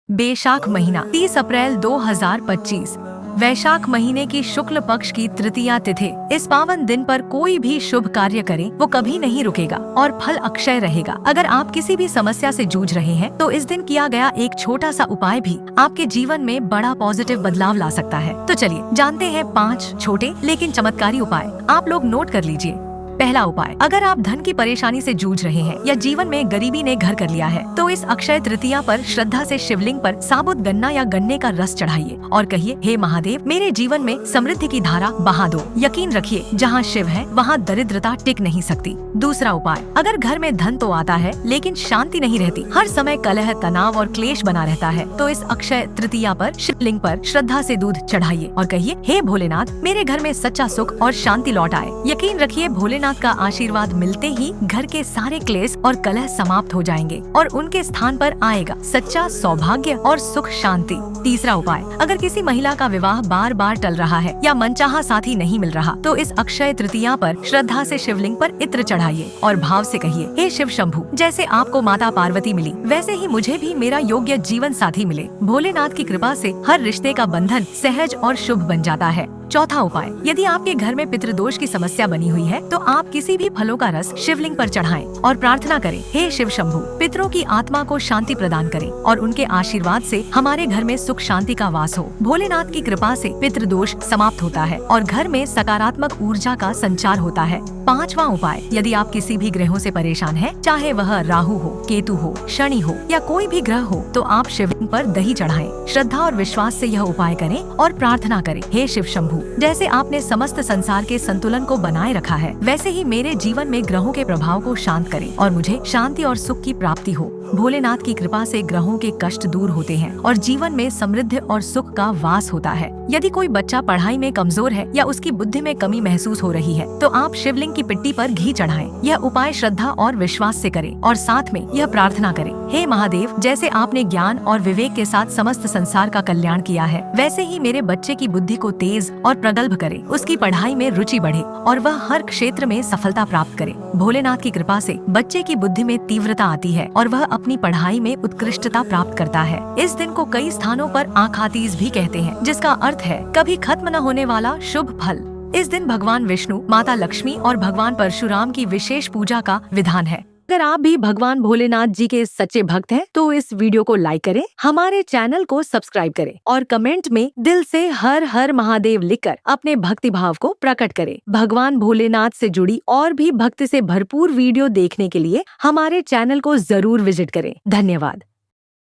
बैसाख महीना 30 अप्रैल 2025। वैशाख महीने की शुक्ल पक्ष की तृतीया तिथि। इस पावन दिन पर कोई भी शुभ कार्य करे वो कभी नहीं रुकेगा और फल अक्षय रहेगा। अगर आप किसी भी समस्या से जूझ रहे हैं तो इस दिन किया गया एक छोटा सा उपाय भी आपके जीवन में बड़ा पॉजिटिव बदलाव ला सकता है। तो चलिए जानते हैं 5 छोटे लेकिन चमत्कारी उपाय। आप लोग नोट कर लीजिए। पहला उपाय, अगर आप धन की परेशानी से जूझ रहे हैं या जीवन में गरीबी ने घर कर लिया है तो इस अक्षय तृतीया पर श्रद्धा से शिवलिंग पर साबुत गन्ना या गन्ने का रस चढ़ाइए और कहिए, हे महादेव, मेरे जीवन में समृद्धि की धारा बहा दो। यकीन रखिए, जहाँ शिव है वहाँ दरिद्रता टिक नहीं सकती। दूसरा उपाय, अगर घर में धन तो आता है लेकिन शांति नहीं रहती, हर समय कलह, तनाव और क्लेश बना रहता है, तो इस अक्षय तृतीया पर शिवलिंग पर श्रद्धा से दूध चढ़ाइए और कहिए, हे भोलेनाथ, मेरे घर में सच्चा सुख और शांति लौट आए। यकीन रखिए, भोलेनाथ का आशीर्वाद मिलते ही घर के सारे क्लेश और कलह समाप्त हो जाएंगे और उनके स्थान पर आएगा सच्चा सौभाग्य और सुख शांति। तीसरा उपाय, अगर किसी महिला का विवाह बार बार टल रहा है या मनचाहा साथी नहीं मिल रहा तो इस अक्षय तृतीया पर श्रद्धा से शिवलिंग पर इत्र चढ़ाइए और भाव से कहिए, हे शिव शंभु, जैसे आपको माता पार्वती मिली वैसे ही मुझे भी मेरा योग्य जीवन साथी मिले। भोलेनाथ की कृपा से हर रिश्ते का बंधन सहज और शुभ बन जाता है। चौथा उपाय, यदि आपके घर में पितृदोष की समस्या बनी हुई है तो आप किसी भी फलों का रस शिवलिंग पर चढ़ाएं और प्रार्थना करें, हे शिव शंभु, पितरों की आत्मा को शांति प्रदान करें और उनके आशीर्वाद से हमारे घर में सुख शांति का वास हो। भोलेनाथ की कृपा से पितृदोष समाप्त होता है और घर में सकारात्मक ऊर्जा का संचार होता है। पांचवा उपाय, यदि आप किसी भी ग्रहों से परेशान हैं, चाहे वह राहु हो, केतु हो, शनि हो या कोई भी ग्रह हो, तो आप शिवलिंग पर दही चढ़ाएं। श्रद्धा और विश्वास से यह उपाय करें और प्रार्थना करें, हे शिव शंभु, जैसे आपने समस्त संसार के संतुलन को बनाए रखा है वैसे ही मेरे जीवन में ग्रहों के प्रभाव को शांत करें और मुझे शांति और सुख की प्राप्ति हो। भोलेनाथ की कृपा से ग्रहों के कष्ट दूर होते हैं और जीवन में समृद्धि और सुख का वास होता है। यदि कोई बच्चा पढ़ाई में कमजोर है या उसकी बुद्धि में कमी महसूस हो रही है तो आप शिवलिंग की पिट्टी पर घी चढ़ाएं। यह उपाय श्रद्धा और विश्वास से करें और साथ में यह प्रार्थना करें, हे महादेव, जैसे आपने ज्ञान और विवेक के साथ समस्त संसार का कल्याण किया है वैसे ही मेरे बच्चे की बुद्धि को तेज और प्रगल्भ करे, उसकी पढ़ाई में रुचि बढ़े और वह हर क्षेत्र में सफलता प्राप्त करे। भोलेनाथ की कृपा से बच्चे की बुद्धि में तीव्रता आती है और वह अपनी पढ़ाई में उत्कृष्टता प्राप्त करता है। इस दिन को कई स्थानों पर आखातीज भी कहते हैं, जिसका अर्थ है कभी खत्म न होने वाला शुभ फल। इस दिन भगवान विष्णु, माता लक्ष्मी और भगवान परशुराम की विशेष पूजा का विधान है। अगर आप भी भगवान भोलेनाथ जी के सच्चे भक्त हैं तो इस वीडियो को लाइक करें, हमारे चैनल को सब्सक्राइब करें और कमेंट में दिल से हर हर महादेव लिखकर अपने भक्ति भाव को प्रकट करें। भगवान भोलेनाथ से जुड़ी और भी भक्ति से भरपूर वीडियो देखने के लिए हमारे चैनल को जरूर विजिट करें। धन्यवाद।